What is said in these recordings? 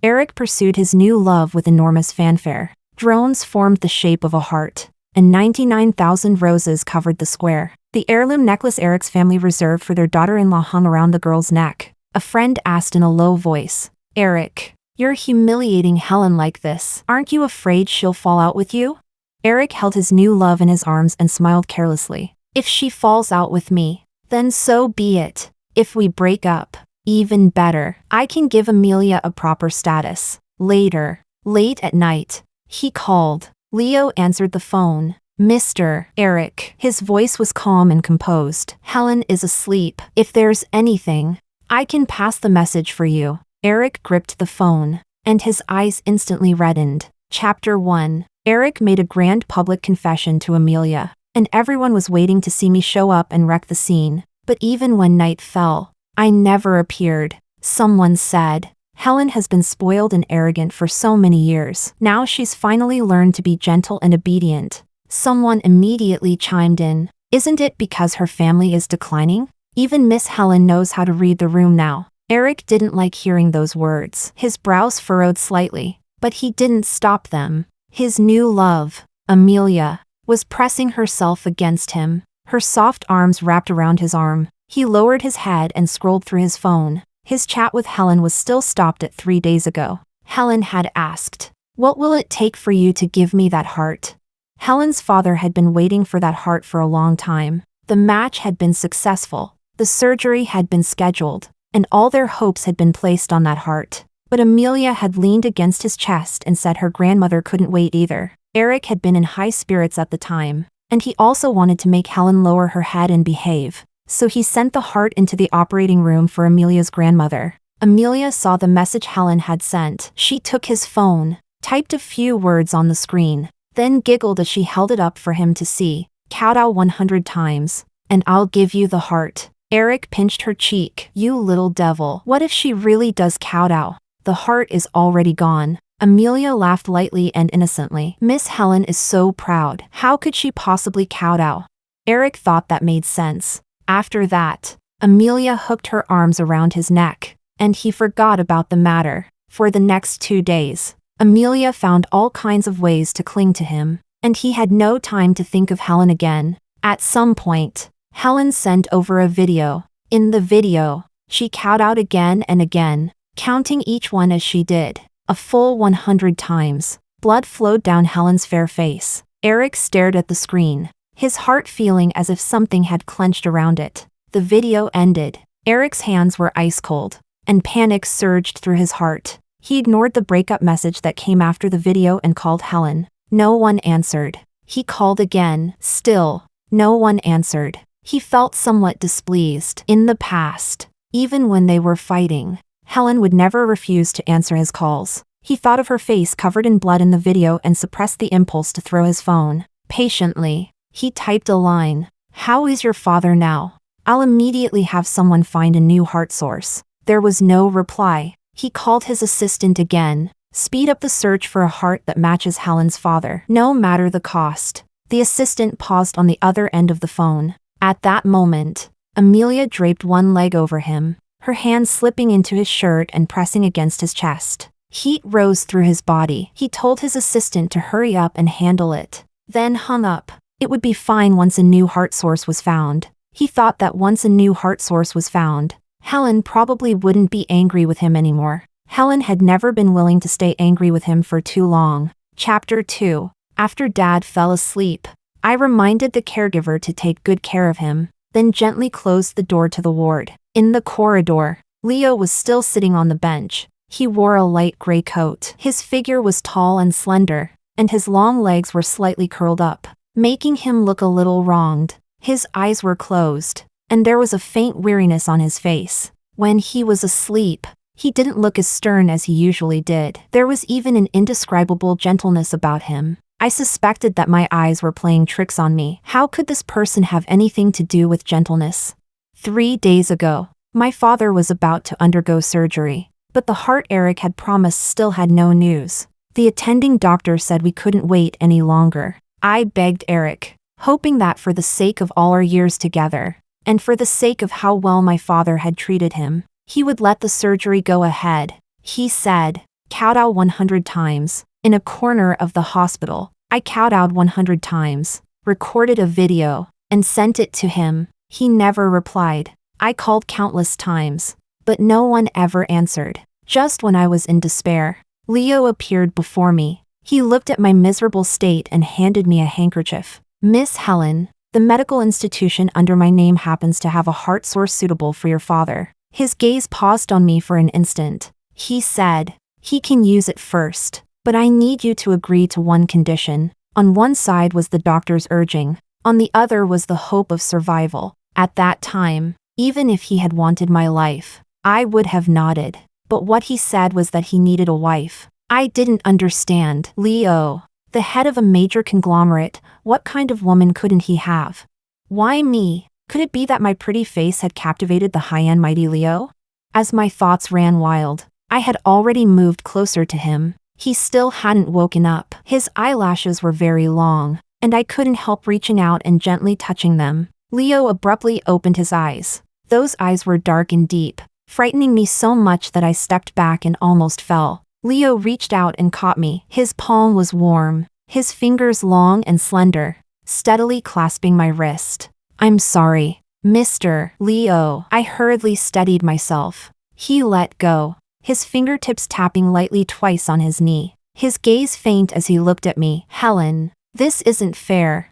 Erick pursued his new love with enormous fanfare. Drones formed the shape of a heart, and 99,000 roses covered the square. The heirloom necklace Erick's family reserved for their daughter-in-law hung around the girl's neck. A friend asked in a low voice, "Erick, you're humiliating Helen like this. Aren't you afraid she'll fall out with you?" Erick held his new love in his arms and smiled carelessly. "If she falls out with me, then so be it. If we break up, even better. I can give Amelia a proper status." Later, late at night, he called. Leo answered the phone. "Mr. Erick." His voice was calm and composed. "Helen is asleep. If there's anything, I can pass the message for you." Erick gripped the phone, and his eyes instantly reddened. Chapter 1. Erick made a grand public confession to Amelia, and everyone was waiting to see me show up and wreck the scene. But even when night fell, I never appeared. Someone said, "Helen has been spoiled and arrogant for so many years. Now she's finally learned to be gentle and obedient." Someone immediately chimed in, "Isn't it because her family is declining? Even Miss Helen knows how to read the room now." Erick didn't like hearing those words. His brows furrowed slightly, but he didn't stop them. His new love, Amelia, was pressing herself against him, her soft arms wrapped around his arm. He lowered his head and scrolled through his phone. His chat with Helen was still stopped at 3 days ago. Helen had asked, "What will it take for you to give me that heart?" Helen's father had been waiting for that heart for a long time. The match had been successful, the surgery had been scheduled, and all their hopes had been placed on that heart. But Amelia had leaned against his chest and said her grandmother couldn't wait either. Erick had been in high spirits at the time, and he also wanted to make Helen lower her head and behave. So he sent the heart into the operating room for Amelia's grandmother. Amelia saw the message Helen had sent. She took his phone, typed a few words on the screen, then giggled as she held it up for him to see. "Kowtow 100 times, and I'll give you the heart." Erick pinched her cheek. "You little devil. What if she really does kowtow? The heart is already gone." Amelia laughed lightly and innocently. "Miss Helen is so proud. How could she possibly kowtow?" Erick thought that made sense. After that, Amelia hooked her arms around his neck, and he forgot about the matter. For the next 2 days, Amelia found all kinds of ways to cling to him, and he had no time to think of Helen again. At some point, Helen sent over a video. In the video, she kowtowed again and again, counting each one as she did, a full 100 times. Blood flowed down Helen's fair face. Erick stared at the screen, his heart feeling as if something had clenched around it. The video ended. Erick's hands were ice cold, and panic surged through his heart. He ignored the breakup message that came after the video and called Helen. No one answered. He called again. Still, no one answered. He felt somewhat displeased. In the past, even when they were fighting, Helen would never refuse to answer his calls. He thought of her face covered in blood in the video and suppressed the impulse to throw his phone. Patiently, he typed a line. "How is your father now? I'll immediately have someone find a new heart source." There was no reply. He called his assistant again. "Speed up the search for a heart that matches Helen's father, no matter the cost." The assistant paused on the other end of the phone. At that moment, Amelia draped one leg over him, her hands slipping into his shirt and pressing against his chest. Heat rose through his body. He told his assistant to hurry up and handle it, then hung up. It would be fine once a new heart source was found. He thought that once a new heart source was found, Helen probably wouldn't be angry with him anymore. Helen had never been willing to stay angry with him for too long. Chapter 2. After Dad fell asleep, I reminded the caregiver to take good care of him, then gently closed the door to the ward. In the corridor, Leo was still sitting on the bench. He wore a light gray coat. His figure was tall and slender, and his long legs were slightly curled up, making him look a little wronged. His eyes were closed, and there was a faint weariness on his face. When he was asleep, he didn't look as stern as he usually did. There was even an indescribable gentleness about him. I suspected that my eyes were playing tricks on me. How could this person have anything to do with gentleness? 3 days ago, my father was about to undergo surgery, but the heart Erick had promised still had no news. The attending doctor said we couldn't wait any longer. I begged Erick, hoping that for the sake of all our years together, and for the sake of how well my father had treated him, he would let the surgery go ahead. He said, Kowtow 100 times. In a corner of the hospital, I kowtowed 100 times, recorded a video, and sent it to him. He never replied. I called countless times, but no one ever answered. Just when I was in despair, Leo appeared before me. He looked at my miserable state and handed me a handkerchief. Miss Helen, the medical institution under my name happens to have a heart source suitable for your father. His gaze paused on me for an instant. He said, he can use it first, but I need you to agree to one condition. On one side was the doctor's urging, on the other was the hope of survival. At that time, even if he had wanted my life, I would have nodded. But what he said was that he needed a wife. I didn't understand. Leo, the head of a major conglomerate, what kind of woman couldn't he have? Why me? Could it be that my pretty face had captivated the high-end mighty Leo? As my thoughts ran wild, I had already moved closer to him. He still hadn't woken up. His eyelashes were very long, and I couldn't help reaching out and gently touching them. Leo abruptly opened his eyes. Those eyes were dark and deep, frightening me so much that I stepped back and almost fell. Leo reached out and caught me. His palm was warm, his fingers long and slender, steadily clasping my wrist. I'm sorry, Mr. Leo. I hurriedly steadied myself. He let go, his fingertips tapping lightly twice on his knee. His gaze faint as he looked at me. Helen, this isn't fair.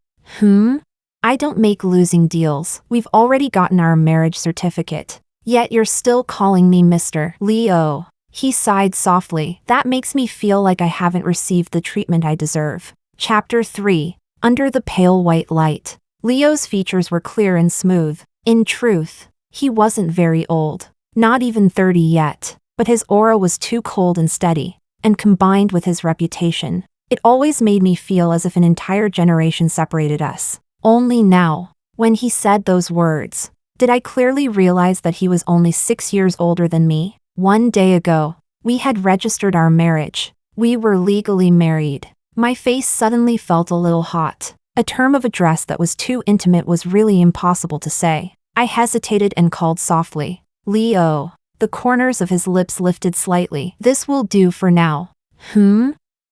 I don't make losing deals. We've already gotten our marriage certificate. Yet you're still calling me Mr. Leo. He sighed softly. That makes me feel like I haven't received the treatment I deserve. Chapter 3. Under the pale white light. Leo's features were clear and smooth. In truth, he wasn't very old. Not even 30 yet. But his aura was too cold and steady. And combined with his reputation, it always made me feel as if an entire generation separated us. Only now, when he said those words, did I clearly realize that he was only 6 years older than me. 1 day ago, we had registered our marriage. We were legally married. My face suddenly felt a little hot. A term of address that was too intimate was really impossible to say. I hesitated and called softly. Leo. The corners of his lips lifted slightly. This will do for now.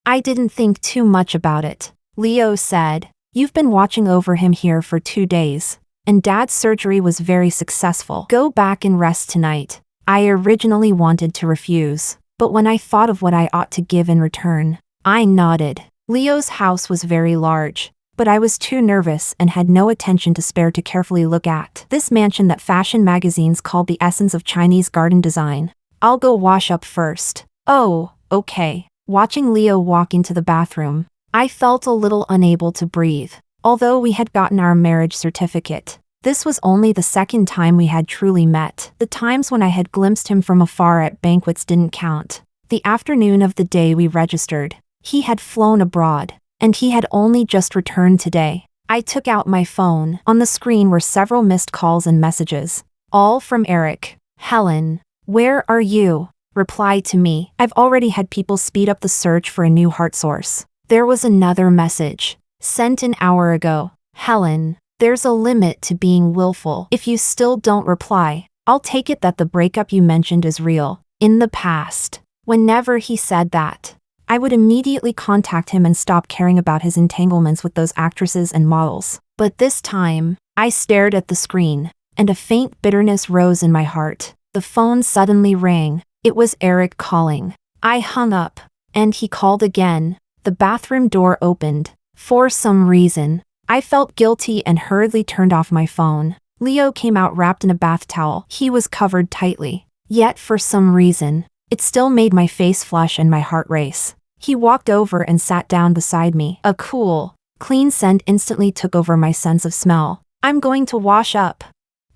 I didn't think too much about it. Leo said, you've been watching over him here for 2 days. And Dad's surgery was very successful. Go back and rest tonight. I originally wanted to refuse, but when I thought of what I ought to give in return, I nodded. Leo's house was very large, but I was too nervous and had no attention to spare to carefully look at this mansion that fashion magazines called the essence of Chinese garden design. I'll go wash up first. Oh, okay. Watching Leo walk into the bathroom, I felt a little unable to breathe. Although we had gotten our marriage certificate, this was only the second time we had truly met. The times when I had glimpsed him from afar at banquets didn't count. The afternoon of the day we registered, he had flown abroad, and he had only just returned today. I took out my phone. On the screen were several missed calls and messages, all from Erick. Helen, where are you? Reply to me. I've already had people speed up the search for a new heart source. There was another message, sent an hour ago. Helen, there's a limit to being willful. If you still don't reply, I'll take it that the breakup you mentioned is real. In the past, whenever he said that, I would immediately contact him and stop caring about his entanglements with those actresses and models. But this time, I stared at the screen, and a faint bitterness rose in my heart. The phone suddenly rang. It was Erick calling. I hung up, and he called again. The bathroom door opened. For some reason, I felt guilty and hurriedly turned off my phone. Leo came out wrapped in a bath towel. He was covered tightly. Yet for some reason, it still made my face flush and my heart race. He walked over and sat down beside me. A cool, clean scent instantly took over my sense of smell. I'm going to wash up.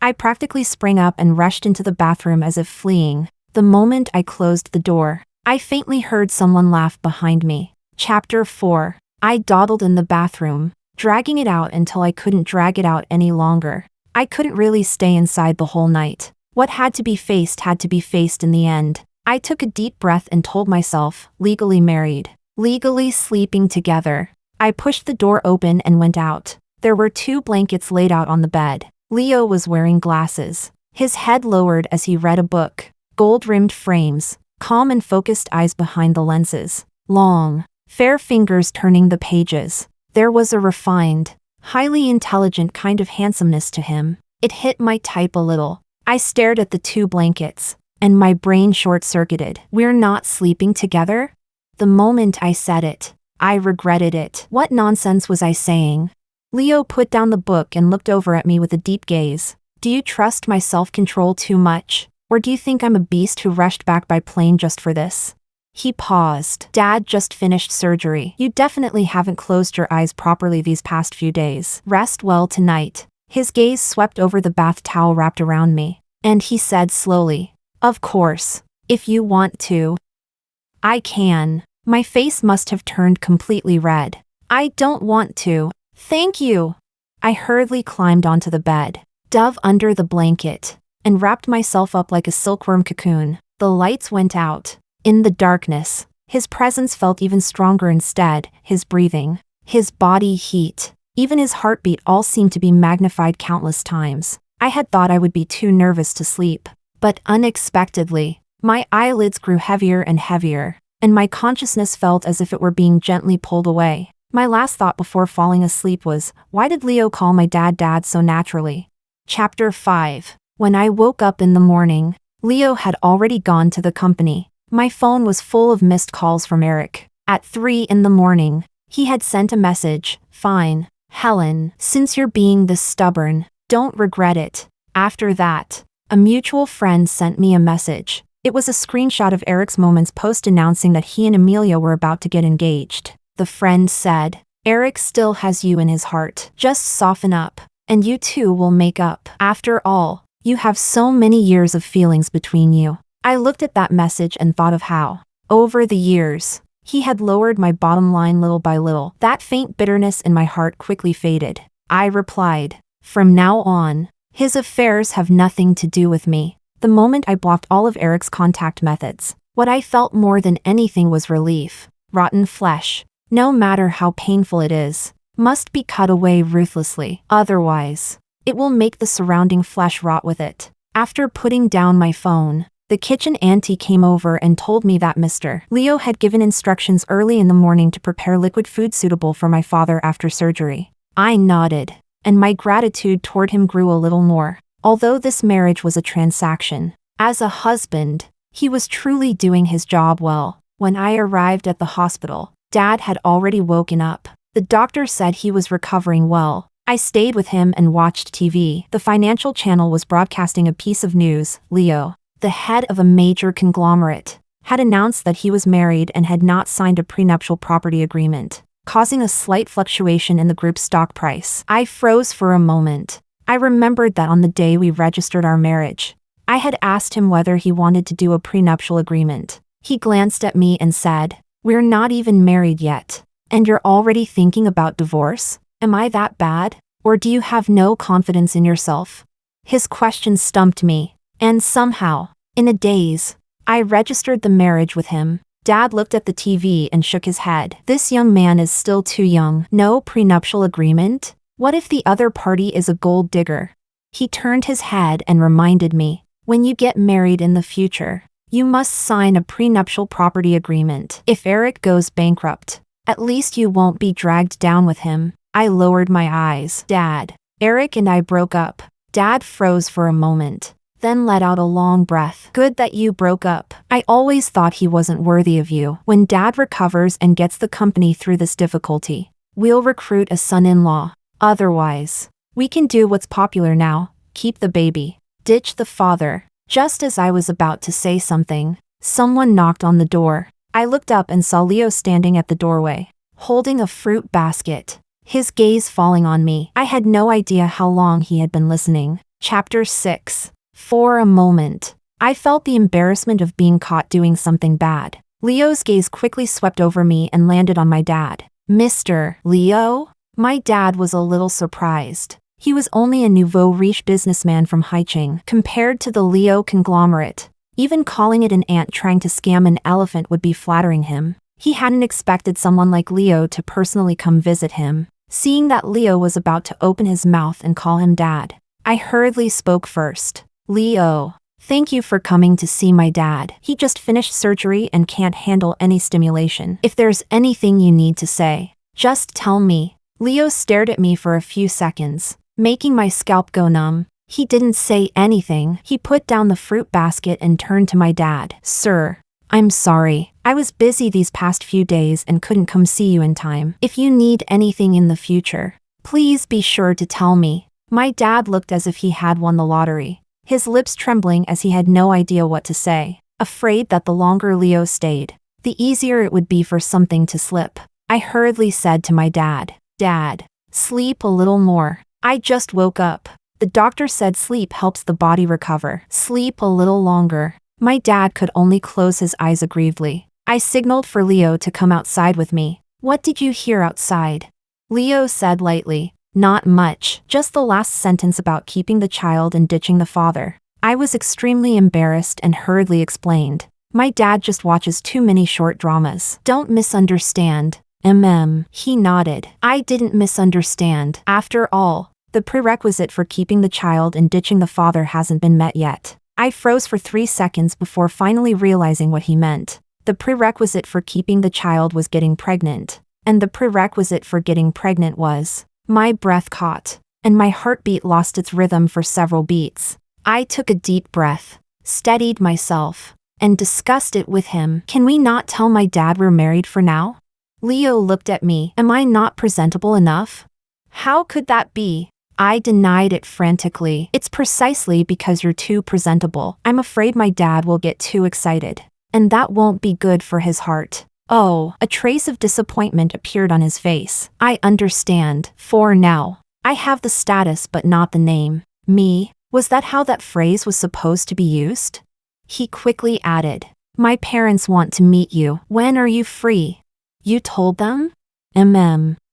I practically sprang up and rushed into the bathroom as if fleeing. The moment I closed the door, I faintly heard someone laugh behind me. Chapter 4. I dawdled in the bathroom, dragging it out until I couldn't drag it out any longer. I couldn't really stay inside the whole night. What had to be faced in the end. I took a deep breath and told myself, legally married, legally sleeping together. I pushed the door open and went out. There were 2 blankets laid out on the bed. Leo was wearing glasses, his head lowered as he read a book. Gold-rimmed frames, calm and focused eyes behind the lenses, long, fair fingers turning the pages. There was a refined, highly intelligent kind of handsomeness to him. It hit my type a little. I stared at the two blankets, and my brain short-circuited. We're not sleeping together? The moment I said it, I regretted it. What nonsense was I saying? Leo put down the book and looked over at me with a deep gaze. Do you trust my self-control too much? Or do you think I'm a beast who rushed back by plane just for this? He paused. Dad just finished surgery. You definitely haven't closed your eyes properly these past few days. Rest well tonight. His gaze swept over the bath towel wrapped around me, and he said slowly, of course, if you want to. I can. My face must have turned completely red. I don't want to. Thank you. I hurriedly climbed onto the bed, dove under the blanket, and wrapped myself up like a silkworm cocoon. The lights went out. In the darkness, his presence felt even stronger instead, his breathing, his body heat, even his heartbeat all seemed to be magnified countless times. I had thought I would be too nervous to sleep, but unexpectedly, my eyelids grew heavier and heavier, and my consciousness felt as if it were being gently pulled away. My last thought before falling asleep was, why did Leo call my dad so naturally? Chapter 5. When I woke up in the morning, Leo had already gone to the company. My phone was full of missed calls from Erick. At 3 in the morning, he had sent a message, fine, Helen, since you're being this stubborn, don't regret it. After that, a mutual friend sent me a message. It was a screenshot of Erick's Moments post announcing that he and Amelia were about to get engaged. The friend said, Erick still has you in his heart. Just soften up, and you two will make up. After all, you have so many years of feelings between you. I looked at that message and thought of how, over the years, he had lowered my bottom line little by little. That faint bitterness in my heart quickly faded. I replied, from now on, his affairs have nothing to do with me. The moment I blocked all of Erick's contact methods, what I felt more than anything was relief. Rotten flesh, no matter how painful it is, must be cut away ruthlessly. Otherwise, it will make the surrounding flesh rot with it. After putting down my phone, the kitchen auntie came over and told me that Mr. Leo had given instructions early in the morning to prepare liquid food suitable for my father after surgery. I nodded, and my gratitude toward him grew a little more. Although this marriage was a transaction, as a husband, he was truly doing his job well. When I arrived at the hospital, Dad had already woken up. The doctor said he was recovering well. I stayed with him and watched TV. The financial channel was broadcasting a piece of news. Leo, the head of a major conglomerate, had announced that he was married and had not signed a prenuptial property agreement, causing a slight fluctuation in the group's stock price. I froze for a moment. I remembered that on the day we registered our marriage, I had asked him whether he wanted to do a prenuptial agreement. He glanced at me and said, we're not even married yet, and you're already thinking about divorce? Am I that bad? Or do you have no confidence in yourself? His question stumped me. And somehow, in a daze, I registered the marriage with him. Dad looked at the TV and shook his head. This young man is still too young. No prenuptial agreement? What if the other party is a gold digger? He turned his head and reminded me, when you get married in the future, you must sign a prenuptial property agreement. If Erick goes bankrupt, at least you won't be dragged down with him. I lowered my eyes. Dad, Erick and I broke up. Dad froze for a moment, then let out a long breath. Good that you broke up. I always thought he wasn't worthy of you. When Dad recovers and gets the company through this difficulty, we'll recruit a son-in-law. Otherwise, we can do what's popular now, keep the baby, ditch the father. Just as I was about to say something, someone knocked on the door. I looked up and saw Leo standing at the doorway, holding a fruit basket, his gaze falling on me. I had no idea how long he had been listening. Chapter 6. For a moment, I felt the embarrassment of being caught doing something bad. Leo's gaze quickly swept over me and landed on my dad. Mr. Leo? My dad was a little surprised. He was only a nouveau riche businessman from Haicheng. Compared to the Leo conglomerate, even calling it an ant trying to scam an elephant would be flattering him. He hadn't expected someone like Leo to personally come visit him. Seeing that Leo was about to open his mouth and call him dad, I hurriedly spoke first. Leo, Thank you for coming to see my dad. He just finished surgery and can't handle any stimulation. If there's anything you need to say, just tell me. Leo stared at me for a few seconds, making my scalp go numb. He didn't say anything. He put down the fruit basket and turned to my dad. Sir, I'm sorry. I was busy these past few days and couldn't come see you in time. If you need anything in the future, please be sure to tell me. My dad looked as if he had won the lottery, his lips trembling as he had no idea what to say, afraid that the longer Leo stayed, the easier it would be for something to slip. I hurriedly said to my dad, Dad, sleep a little more. I just woke up. The doctor said sleep helps the body recover. Sleep a little longer. My dad could only close his eyes aggrievedly. I signaled for Leo to come outside with me. What did you hear outside? Leo said lightly, Not much, just the last sentence about keeping the child and ditching the father. I was extremely embarrassed and hurriedly explained. My dad just watches too many short dramas. Don't misunderstand. He nodded. I didn't misunderstand. After all, the prerequisite for keeping the child and ditching the father hasn't been met yet. I froze for 3 seconds before finally realizing what he meant. The prerequisite for keeping the child was getting pregnant, and the prerequisite for getting pregnant was... My breath caught, and my heartbeat lost its rhythm for several beats. I took a deep breath, steadied myself, and discussed it with him. Can we not tell my dad we're married for now? Leo looked at me. Am I not presentable enough? How could that be? I denied it frantically. It's precisely because you're too presentable. I'm afraid my dad will get too excited, and that won't be good for his heart. Oh, a trace of disappointment appeared on his face. I understand. For now. I have the status but not the name. Me? Was that how that phrase was supposed to be used? He quickly added, My parents want to meet you. When are you free? You told them?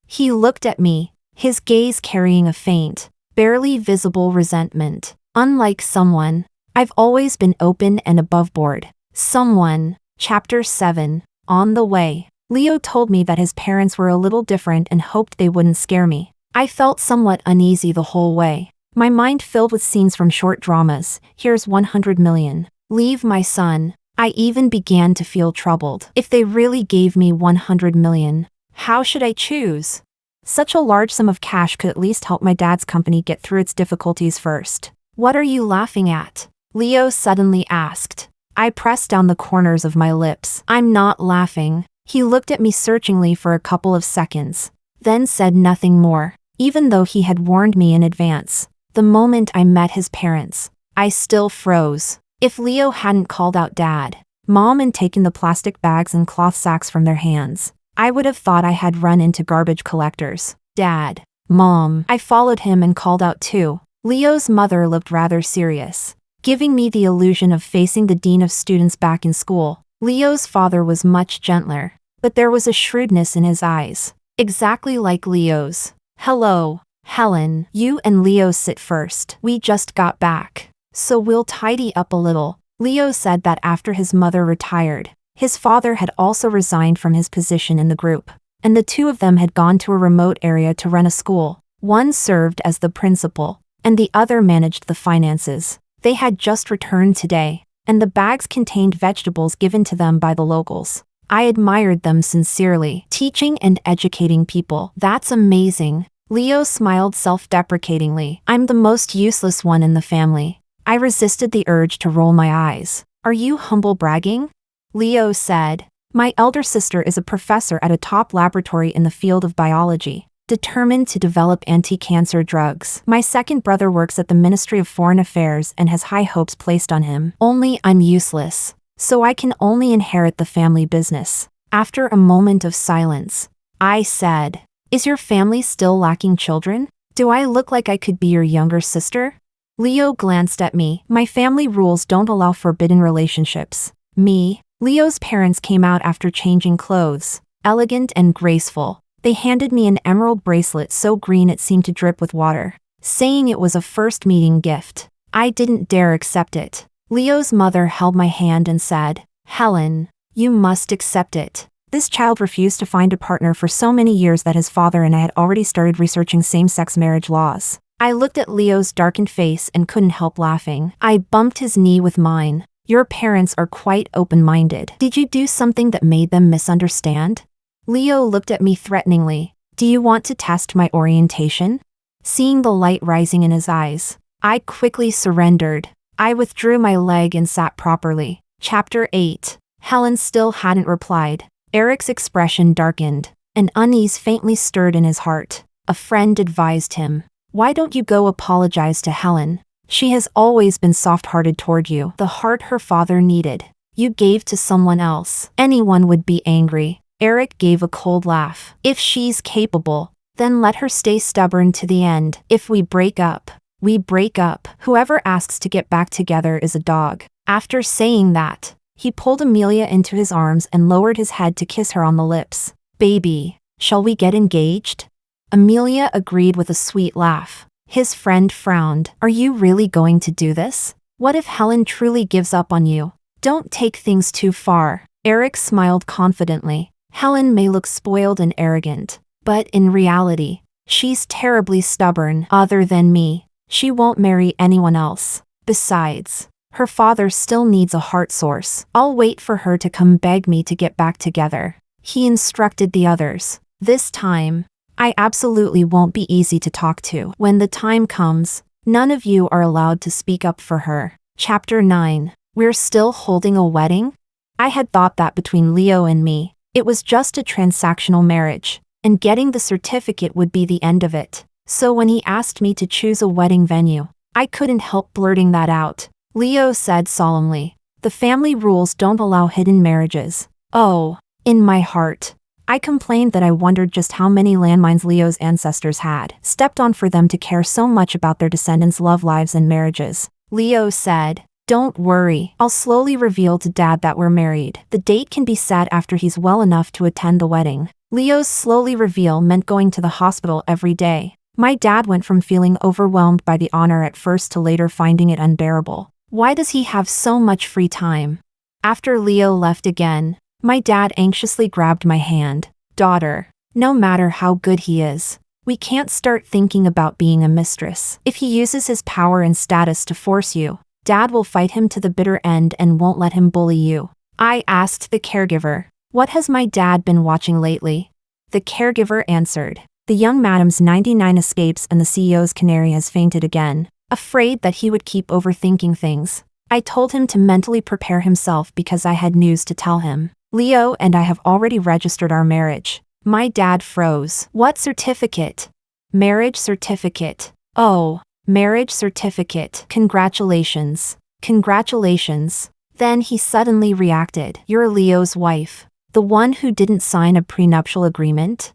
He looked at me, his gaze carrying a faint, barely visible resentment. Unlike someone, I've always been open and aboveboard. Someone. Chapter 7. On the way. Leo told me that his parents were a little different and hoped they wouldn't scare me. I felt somewhat uneasy the whole way. My mind filled with scenes from short dramas. Here's 100 million. Leave my son. I even began to feel troubled. If they really gave me 100 million, how should I choose? Such a large sum of cash could at least help my dad's company get through its difficulties first. What are you laughing at? Leo suddenly asked. I pressed down the corners of my lips. I'm not laughing. He looked at me searchingly for a couple of seconds, then said nothing more, even though he had warned me in advance. The moment I met his parents, I still froze. If Leo hadn't called out Dad, Mom and taken the plastic bags and cloth sacks from their hands, I would have thought I had run into garbage collectors. Dad, Mom. I followed him and called out too. Leo's mother looked rather serious, giving me the illusion of facing the dean of students back in school. Leo's father was much gentler, but there was a shrewdness in his eyes, exactly like Leo's. Hello, Helen. You and Leo sit first. We just got back, so we'll tidy up a little. Leo said that after his mother retired, his father had also resigned from his position in the group, and the two of them had gone to a remote area to run a school. One served as the principal, and the other managed the finances. They had just returned today, and the bags contained vegetables given to them by the locals. I admired them sincerely. Teaching and educating people. That's amazing. Leo smiled self-deprecatingly. I'm the most useless one in the family. I resisted the urge to roll my eyes. Are you humble bragging? Leo said. My elder sister is a professor at a top laboratory in the field of biology, determined to develop anti-cancer drugs. My second brother works at the Ministry of Foreign Affairs and has high hopes placed on him. Only I'm useless, so I can only inherit the family business. After a moment of silence, I said, Is your family still lacking children? Do I look like I could be your younger sister? Leo glanced at me. My family rules don't allow forbidden relationships. Me. Leo's parents came out after changing clothes, elegant and graceful. They handed me an emerald bracelet so green it seemed to drip with water, saying it was a first meeting gift. I didn't dare accept it. Leo's mother held my hand and said, Helen, you must accept it. This child refused to find a partner for so many years that his father and I had already started researching same-sex marriage laws. I looked at Leo's darkened face and couldn't help laughing. I bumped his knee with mine. Your parents are quite open-minded. Did you do something that made them misunderstand? Leo looked at me threateningly. Do you want to test my orientation? Seeing the light rising in his eyes, I quickly surrendered. I withdrew my leg and sat properly. Chapter 8. Helen still hadn't replied. Erick's expression darkened. An unease faintly stirred in his heart. A friend advised him. Why don't you go apologize to Helen? She has always been soft-hearted toward you. The heart her father needed. You gave to someone else. Anyone would be angry. Erick gave a cold laugh. If she's capable, then let her stay stubborn to the end. If we break up, we break up. Whoever asks to get back together is a dog. After saying that, he pulled Amelia into his arms and lowered his head to kiss her on the lips. Baby, shall we get engaged? Amelia agreed with a sweet laugh. His friend frowned. Are you really going to do this? What if Helen truly gives up on you? Don't take things too far. Erick smiled confidently. Helen may look spoiled and arrogant, but in reality, she's terribly stubborn. Other than me, she won't marry anyone else. Besides, her father still needs a heart source. I'll wait for her to come beg me to get back together. He instructed the others. This time, I absolutely won't be easy to talk to. When the time comes, none of you are allowed to speak up for her. Chapter 9. We're still holding a wedding? I had thought that between Leo and me, it was just a transactional marriage, and getting the certificate would be the end of it. So when he asked me to choose a wedding venue, I couldn't help blurting that out. Leo said solemnly, the family rules don't allow hidden marriages. Oh, in my heart, I complained that I wondered just how many landmines Leo's ancestors had stepped on for them to care so much about their descendants' love lives and marriages. Leo said, don't worry, I'll slowly reveal to Dad that we're married. The date can be set after he's well enough to attend the wedding. Leo's slowly reveal meant going to the hospital every day. My dad went from feeling overwhelmed by the honor at first to later finding it unbearable. Why does he have so much free time? After Leo left again, my dad anxiously grabbed my hand. Daughter, no matter how good he is, we can't start thinking about being a mistress. If he uses his power and status to force you, Dad will fight him to the bitter end and won't let him bully you. I asked the caregiver, what has my dad been watching lately? The caregiver answered, the young madam's 99 escapes and the CEO's canary has fainted again. Afraid that he would keep overthinking things, I told him to mentally prepare himself because I had news to tell him. Leo and I have already registered our marriage. My dad froze. What certificate? Marriage certificate. Oh, marriage certificate. Congratulations. Congratulations. Then he suddenly reacted. You're Leo's wife. The one who didn't sign a prenuptial agreement?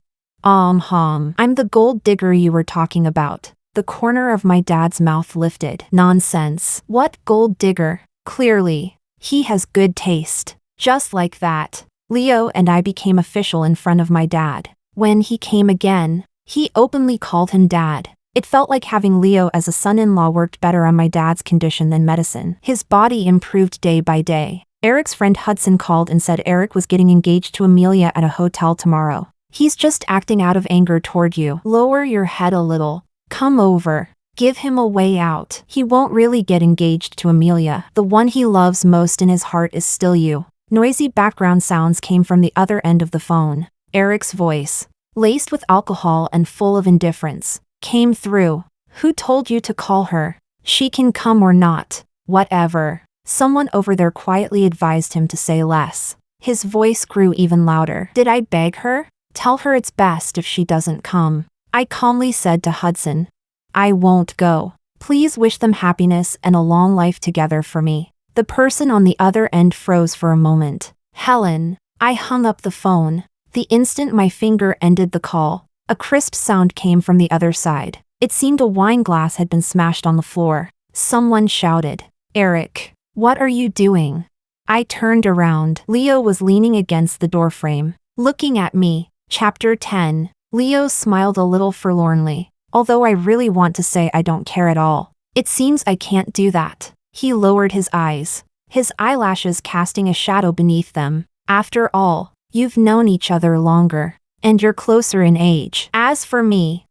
I'm the gold digger you were talking about. The corner of my dad's mouth lifted. Nonsense. What gold digger? Clearly, he has good taste. Just like that, Leo and I became official in front of my dad. When he came again, he openly called him Dad. It felt like having Leo as a son-in-law worked better on my dad's condition than medicine. His body improved day by day. Erick's friend Hudson called and said Erick was getting engaged to Amelia at a hotel tomorrow. He's just acting out of anger toward you. Lower your head a little. Come over. Give him a way out. He won't really get engaged to Amelia. The one he loves most in his heart is still you. Noisy background sounds came from the other end of the phone. Erick's voice, laced with alcohol and full of indifference, came through. Who told you to call her? She can come or not. Whatever. Someone over there quietly advised him to say less. His voice grew even louder. Did I beg her? Tell her it's best if she doesn't come. I calmly said to Hudson, I won't go. Please wish them happiness and a long life together for me. The person on the other end froze for a moment. Helen. I hung up the phone. The instant my finger ended the call, a crisp sound came from the other side. It seemed a wine glass had been smashed on the floor. Someone shouted, Erick, what are you doing? I turned around. Leo was leaning against the doorframe, looking at me. Chapter 10. Leo smiled a little forlornly. Although I really want to say I don't care at all, it seems I can't do that. He lowered his eyes, his eyelashes casting a shadow beneath them. After all, you've known each other longer, and you're closer in age. As for me,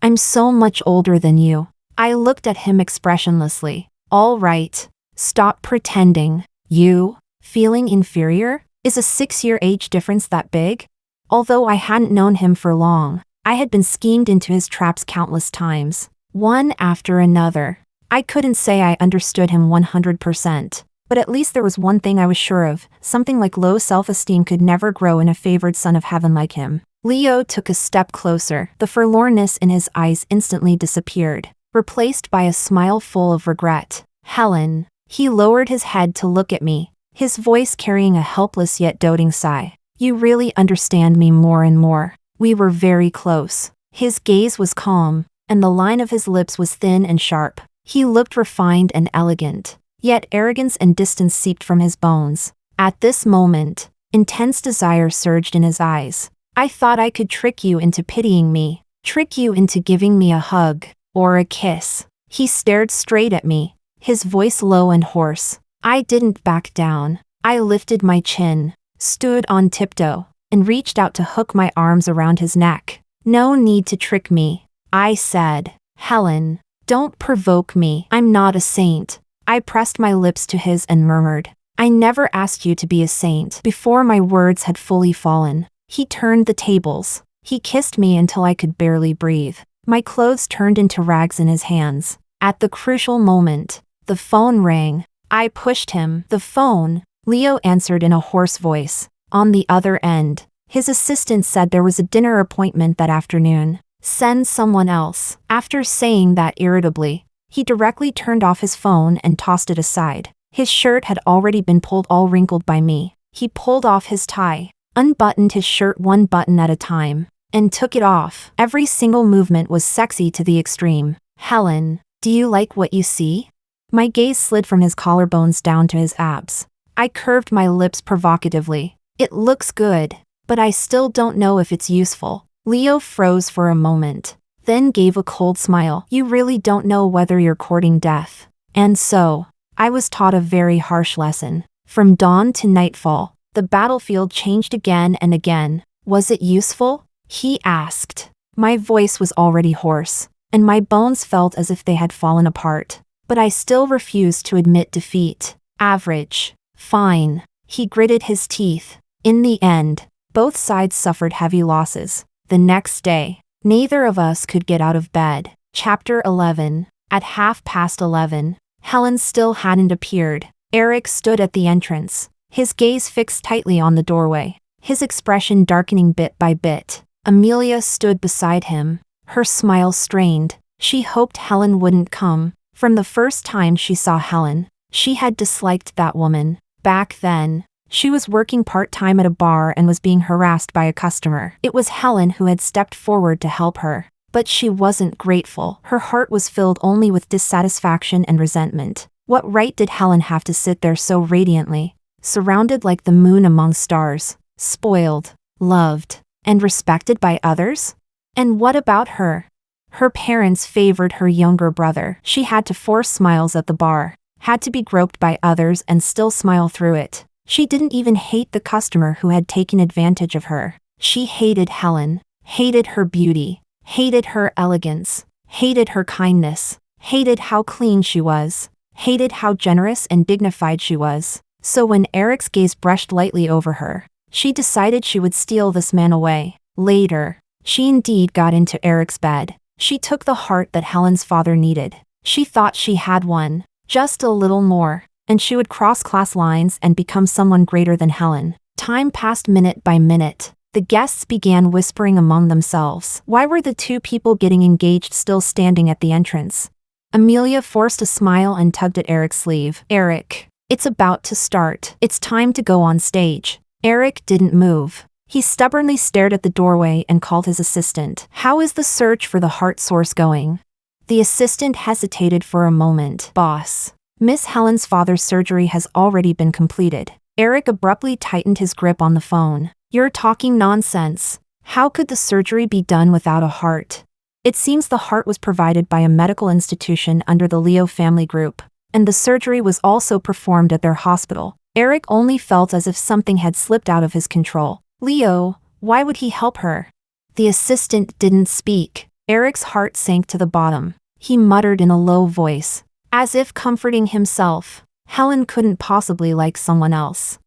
I'm so much older than you. I looked at him expressionlessly. All right. Stop pretending. You, feeling inferior? Is a 6-year age difference that big? Although I hadn't known him for long, I had been schemed into his traps countless times, one after another. I couldn't say I understood him 100%, but at least there was one thing I was sure of: something like low self-esteem could never grow in a favored son of heaven like him. Leo took a step closer. The forlornness in his eyes instantly disappeared, replaced by a smile full of regret. Helen. He lowered his head to look at me, his voice carrying a helpless yet doting sigh. You really understand me more and more. We were very close. His gaze was calm, and the line of his lips was thin and sharp. He looked refined and elegant, yet arrogance and distance seeped from his bones. At this moment, intense desire surged in his eyes. I thought I could trick you into pitying me, trick you into giving me a hug, or a kiss. He stared straight at me, his voice low and hoarse. I didn't back down. I lifted my chin, stood on tiptoe, and reached out to hook my arms around his neck. No need to trick me, I said. Helen, don't provoke me. I'm not a saint. I pressed my lips to his and murmured, I never asked you to be a saint. Before my words had fully fallen, he turned the tables. He kissed me until I could barely breathe. My clothes turned into rags in his hands. At the crucial moment, the phone rang. I pushed him. The phone, Leo answered in a hoarse voice. On the other end, his assistant said there was a dinner appointment that afternoon. Send someone else. After saying that irritably, he directly turned off his phone and tossed it aside. His shirt had already been pulled, all wrinkled by me. He pulled off his tie, unbuttoned his shirt one button at a time, and took it off. Every single movement was sexy to the extreme. Helen, do you like what you see? My gaze slid from his collarbones down to his abs. I curved my lips provocatively. It looks good, but I still don't know if it's useful. Leo froze for a moment, then gave a cold smile. You really don't know whether you're courting death. And so, I was taught a very harsh lesson. From dawn to nightfall, the battlefield changed again and again. Was it useful? He asked. My voice was already hoarse, and my bones felt as if they had fallen apart. But I still refused to admit defeat. Average. Fine. He gritted his teeth. In the end, both sides suffered heavy losses. The next day, neither of us could get out of bed. Chapter 11. At 11:30, Helen still hadn't appeared. Erick stood at the entrance, his gaze fixed tightly on the doorway, his expression darkening bit by bit. Amelia stood beside him, her smile strained. She hoped Helen wouldn't come. From the first time she saw Helen, she had disliked that woman. Back then, she was working part-time at a bar and was being harassed by a customer. It was Helen who had stepped forward to help her. But she wasn't grateful. Her heart was filled only with dissatisfaction and resentment. What right did Helen have to sit there so radiantly, surrounded like the moon among stars, spoiled, loved, and respected by others? And what about her? Her parents favored her younger brother. She had to force smiles at the bar, had to be groped by others and still smile through it. She didn't even hate the customer who had taken advantage of her. She hated Helen, hated her beauty, hated her elegance, hated her kindness, hated how clean she was, hated how generous and dignified she was. So when Erick's gaze brushed lightly over her, she decided she would steal this man away. Later, she indeed got into Erick's bed. She took the heart that Helen's father needed. She thought she had one, just a little more, and she would cross class lines and become someone greater than Helen. Time passed minute by minute. The guests began whispering among themselves. Why were the two people getting engaged still standing at the entrance? Amelia forced a smile and tugged at Erick's sleeve. Erick, it's about to start. It's time to go on stage. Erick didn't move. He stubbornly stared at the doorway and called his assistant. How is the search for the heart source going? The assistant hesitated for a moment. Boss, Miss Helen's father's surgery has already been completed. Erick abruptly tightened his grip on the phone. You're talking nonsense. How could the surgery be done without a heart? It seems the heart was provided by a medical institution under the Leo family group, and the surgery was also performed at their hospital. Erick only felt as if something had slipped out of his control. Leo, why would he help her? The assistant didn't speak. Erick's heart sank to the bottom. He muttered in a low voice, as if comforting himself. Helen couldn't possibly like someone else.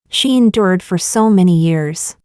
She endured for so many years.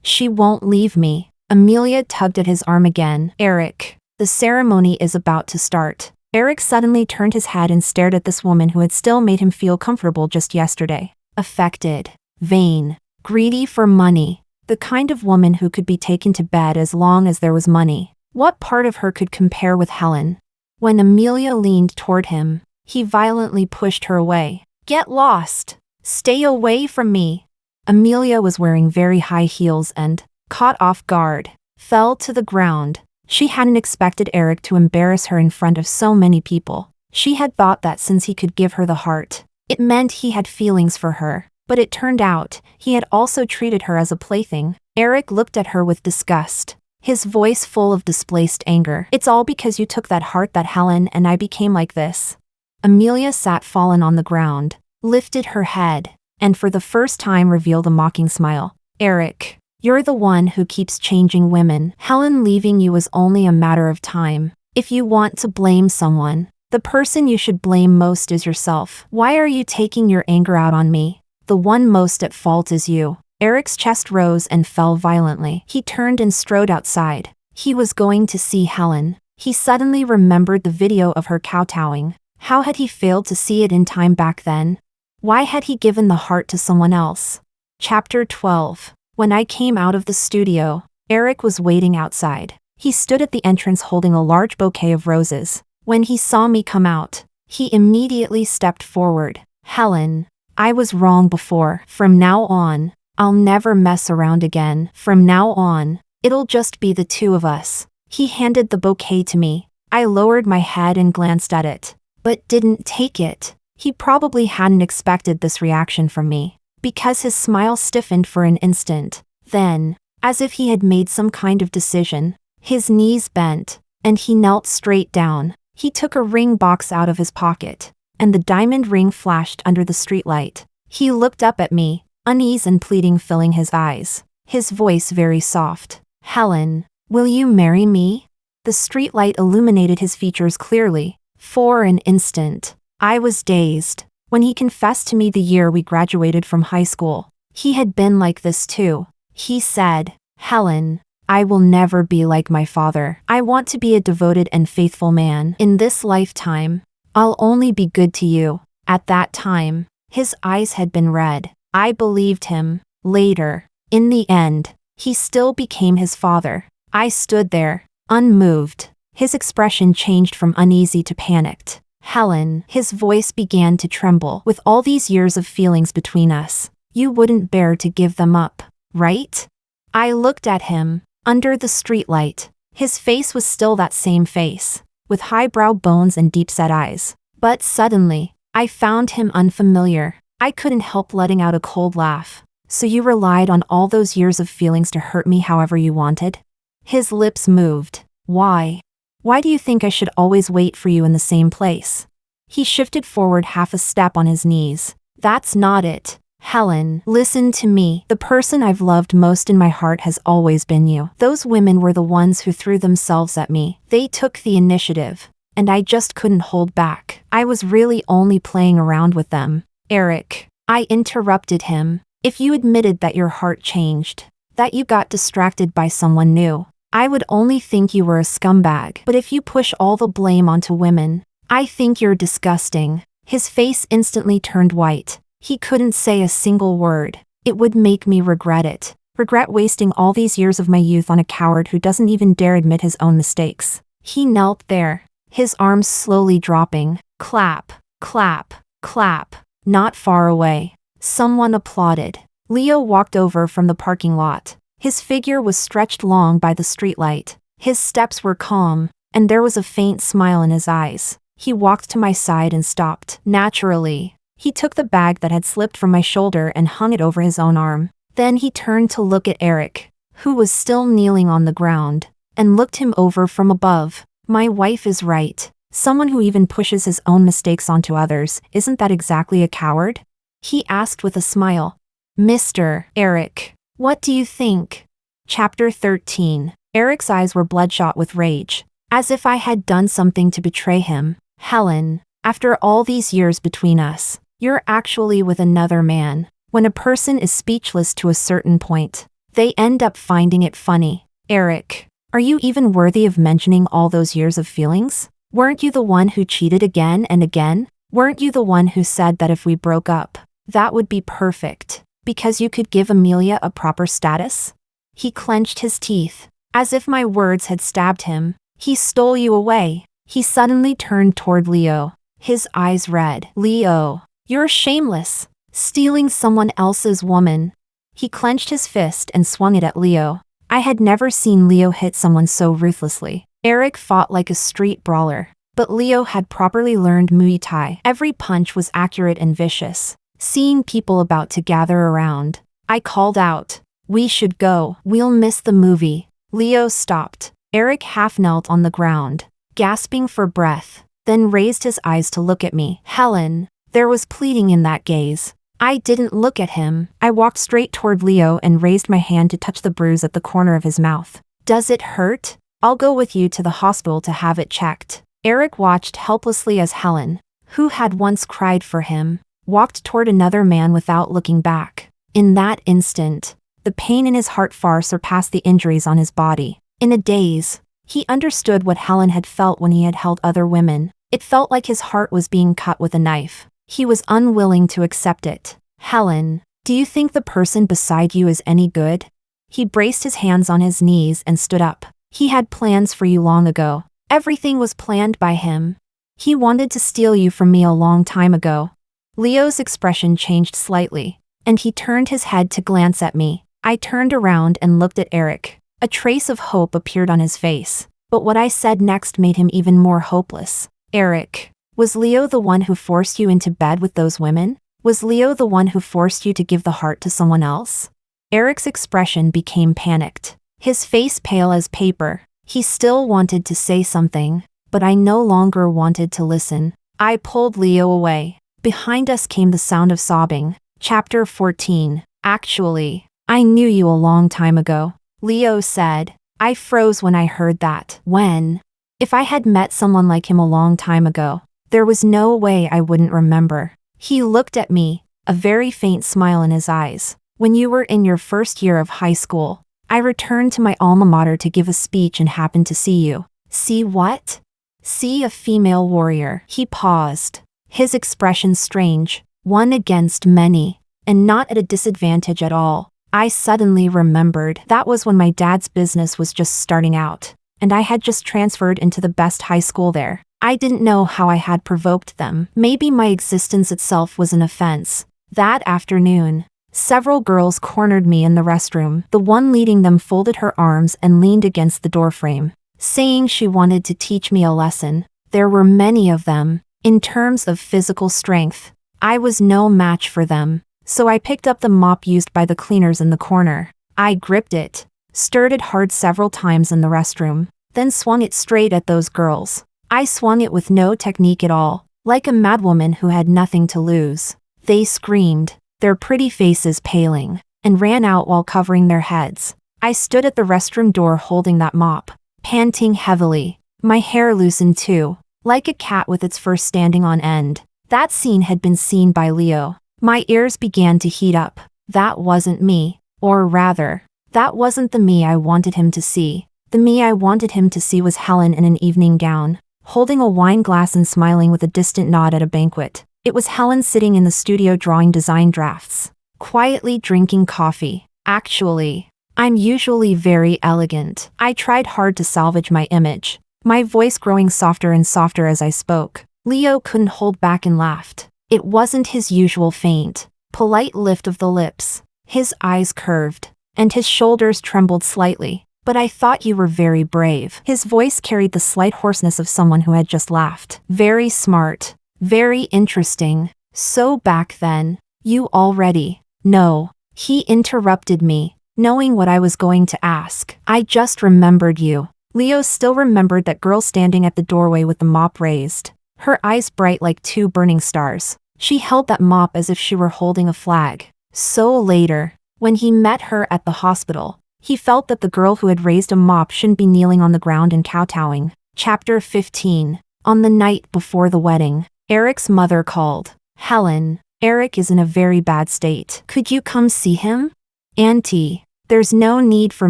She won't leave me. Amelia tugged at his arm again. Erick, the ceremony is about to start. Erick suddenly turned his head and stared at this woman who had still made him feel comfortable just yesterday. Affected, vain, greedy for money. The kind of woman who could be taken to bed as long as there was money. What part of her could compare with Helen? When Amelia leaned toward him, he violently pushed her away. Get lost! Stay away from me! Amelia was wearing very high heels and, caught off guard, fell to the ground. She hadn't expected Erick to embarrass her in front of so many people. She had thought that since he could give her the heart, it meant he had feelings for her. But it turned out, he had also treated her as a plaything. Erick looked at her with disgust, his voice full of displaced anger. It's all because you took that heart that Helen and I became like this. Amelia sat fallen on the ground, lifted her head, and for the first time revealed a mocking smile. Erick, you're the one who keeps changing women. Helen leaving you was only a matter of time. If you want to blame someone, the person you should blame most is yourself. Why are you taking your anger out on me? The one most at fault is you. Erick's chest rose and fell violently. He turned and strode outside. He was going to see Helen. He suddenly remembered the video of her kowtowing. How had he failed to see it in time back then? Why had he given the heart to someone else? Chapter 12. When I came out of the studio, Erick was waiting outside. He stood at the entrance holding a large bouquet of roses. When he saw me come out, he immediately stepped forward. Helen, I was wrong before. From now on, I'll never mess around again. From now on, it'll just be the two of us. He handed the bouquet to me. I lowered my head and glanced at it, but didn't take it. He probably hadn't expected this reaction from me, because his smile stiffened for an instant. Then, as if he had made some kind of decision, his knees bent, and he knelt straight down. He took a ring box out of his pocket, and the diamond ring flashed under the streetlight. He looked up at me, unease and pleading filling his eyes, his voice very soft. Helen, will you marry me? The streetlight illuminated his features clearly. For an instant, I was dazed. When he confessed to me the year we graduated from high school, he had been like this too. He said, Helen, I will never be like my father. I want to be a devoted and faithful man. In this lifetime, I'll only be good to you. At that time, his eyes had been red. I believed him. Later, in the end, he still became his father. I stood there, unmoved. His expression changed from uneasy to panicked. Helen, his voice began to tremble. With all these years of feelings between us, you wouldn't bear to give them up, right? I looked at him, under the streetlight. His face was still that same face, with highbrow bones and deep-set eyes. But suddenly, I found him unfamiliar. I couldn't help letting out a cold laugh. So you relied on all those years of feelings to hurt me however you wanted? His lips moved. Why? Why do you think I should always wait for you in the same place? He shifted forward half a step on his knees. That's not it. Helen, listen to me. The person I've loved most in my heart has always been you. Those women were the ones who threw themselves at me. They took the initiative, and I just couldn't hold back. I was really only playing around with them. Erick, I interrupted him. If you admitted that your heart changed, that you got distracted by someone new, I would only think you were a scumbag. But if you push all the blame onto women, I think you're disgusting. His face instantly turned white. He couldn't say a single word. It would make me regret it. Regret wasting all these years of my youth on a coward who doesn't even dare admit his own mistakes. He knelt there, his arms slowly dropping. Clap, clap, clap. Not far away, someone applauded. Leo walked over from the parking lot. His figure was stretched long by the streetlight. His steps were calm, and there was a faint smile in his eyes. He walked to my side and stopped. Naturally, he took the bag that had slipped from my shoulder and hung it over his own arm. Then he turned to look at Erick, who was still kneeling on the ground, and looked him over from above. My wife is right. Someone who even pushes his own mistakes onto others, isn't that exactly a coward? He asked with a smile. Mr. Erick, what do you think? Chapter 13. Erick's eyes were bloodshot with rage, as if I had done something to betray him. Helen, after all these years between us, you're actually with another man. When a person is speechless to a certain point, they end up finding it funny. Erick, are you even worthy of mentioning all those years of feelings? Weren't you the one who cheated again and again? Weren't you the one who said that if we broke up, that would be perfect, because you could give Amelia a proper status? He clenched his teeth, as if my words had stabbed him. He stole you away. He suddenly turned toward Leo, his eyes red. Leo, you're shameless, stealing someone else's woman. He clenched his fist and swung it at Leo. I had never seen Leo hit someone so ruthlessly. Erick fought like a street brawler, but Leo had properly learned Muay Thai. Every punch was accurate and vicious. Seeing people about to gather around, I called out, "We should go. We'll miss the movie." Leo stopped. Erick half knelt on the ground, gasping for breath, then raised his eyes to look at me. Helen, there was pleading in that gaze. I didn't look at him. I walked straight toward Leo and raised my hand to touch the bruise at the corner of his mouth. Does it hurt? I'll go with you to the hospital to have it checked. Erick watched helplessly as Helen, who had once cried for him, walked toward another man without looking back. In that instant, the pain in his heart far surpassed the injuries on his body. In a daze, he understood what Helen had felt when he had held other women. It felt like his heart was being cut with a knife. He was unwilling to accept it. Helen, do you think the person beside you is any good? He braced his hands on his knees and stood up. He had plans for you long ago. Everything was planned by him. He wanted to steal you from me a long time ago. Leo's expression changed slightly, and he turned his head to glance at me. I turned around and looked at Erick. A trace of hope appeared on his face, but what I said next made him even more hopeless. Erick, was Leo the one who forced you into bed with those women? Was Leo the one who forced you to give the heart to someone else? Erick's expression became panicked, his face pale as paper. He still wanted to say something, but I no longer wanted to listen. I pulled Leo away. Behind us came the sound of sobbing. Chapter 14. Actually, I knew you a long time ago, Leo said. I froze when I heard that. When? If I had met someone like him a long time ago, there was no way I wouldn't remember. He looked at me, a very faint smile in his eyes. When you were in your first year of high school, I returned to my alma mater to give a speech and happened to see you. See what? See a female warrior. He paused, his expression strange, one against many, and not at a disadvantage at all. I suddenly remembered that was when my dad's business was just starting out, and I had just transferred into the best high school there. I didn't know how I had provoked them. Maybe my existence itself was an offense. That afternoon, several girls cornered me in the restroom. The one leading them folded her arms and leaned against the doorframe, saying she wanted to teach me a lesson. There were many of them. In terms of physical strength, I was no match for them, so I picked up the mop used by the cleaners in the corner. I gripped it, stirred it hard several times in the restroom, then swung it straight at those girls. I swung it with no technique at all, like a madwoman who had nothing to lose. They screamed, their pretty faces paling, and ran out while covering their heads. I stood at the restroom door holding that mop, panting heavily, my hair loosened too, like a cat with its fur standing on end. That scene had been seen by Leo. My ears began to heat up. That wasn't me, or rather, that wasn't the me I wanted him to see. The me I wanted him to see was Helen in an evening gown, holding a wine glass and smiling with a distant nod at a banquet. It was Helen sitting in the studio drawing design drafts, quietly drinking coffee. Actually, I'm usually very elegant. I tried hard to salvage my image, my voice growing softer and softer as I spoke. Leo couldn't hold back and laughed. It wasn't his usual faint, polite lift of the lips. His eyes curved, and his shoulders trembled slightly. But I thought you were very brave. His voice carried the slight hoarseness of someone who had just laughed. Very smart. Very interesting. So back then, you already... No. He interrupted me, knowing what I was going to ask. I just remembered you. Leo still remembered that girl standing at the doorway with the mop raised, her eyes bright like two burning stars. She held that mop as if she were holding a flag. So later, when he met her at the hospital, He felt that the girl who had raised a mop shouldn't be kneeling on the ground and kowtowing. Chapter 15. On the night before the wedding, Erick's mother called. Helen, Erick is in a very bad state. Could you come see him? Auntie, there's no need for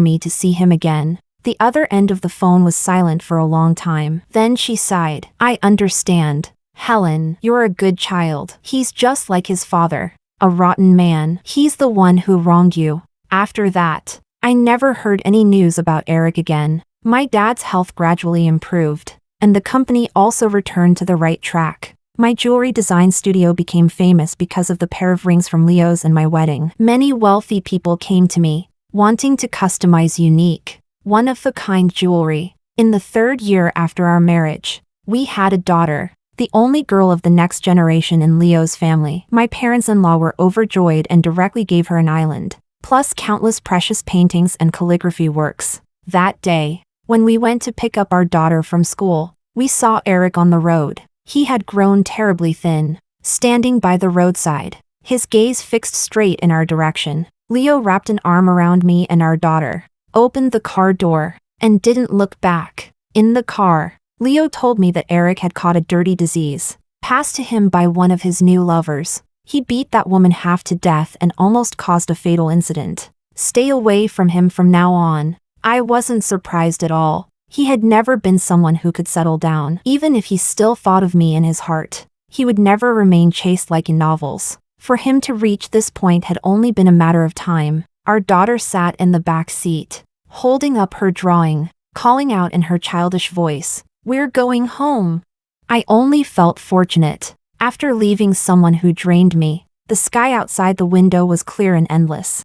me to see him again. The other end of the phone was silent for a long time. Then she sighed. I understand. Helen, you're a good child. He's just like his father. A rotten man. He's the one who wronged you. After that, I never heard any news about Erick again. My dad's health gradually improved, and the company also returned to the right track. My jewelry design studio became famous because of the pair of rings from Leo's and my wedding. Many wealthy people came to me, wanting to customize unique, one-of-a-kind jewelry. In the 3rd year after our marriage, we had a daughter, the only girl of the next generation in Leo's family. My parents-in-law were overjoyed and directly gave her an island, plus countless precious paintings and calligraphy works. That day, when we went to pick up our daughter from school, we saw Erick on the road. He had grown terribly thin, standing by the roadside, his gaze fixed straight in our direction. Leo wrapped an arm around me and our daughter, opened the car door, and didn't look back. In the car, Leo told me that Erick had caught a dirty disease, passed to him by one of his new lovers. He beat that woman half to death and almost caused a fatal incident. Stay away from him from now on. I wasn't surprised at all. He had never been someone who could settle down. Even if he still thought of me in his heart, he would never remain chaste like in novels. For him to reach this point had only been a matter of time. Our daughter sat in the back seat, holding up her drawing, calling out in her childish voice, "We're going home." I only felt fortunate. After leaving someone who drained me, the sky outside the window was clear and endless.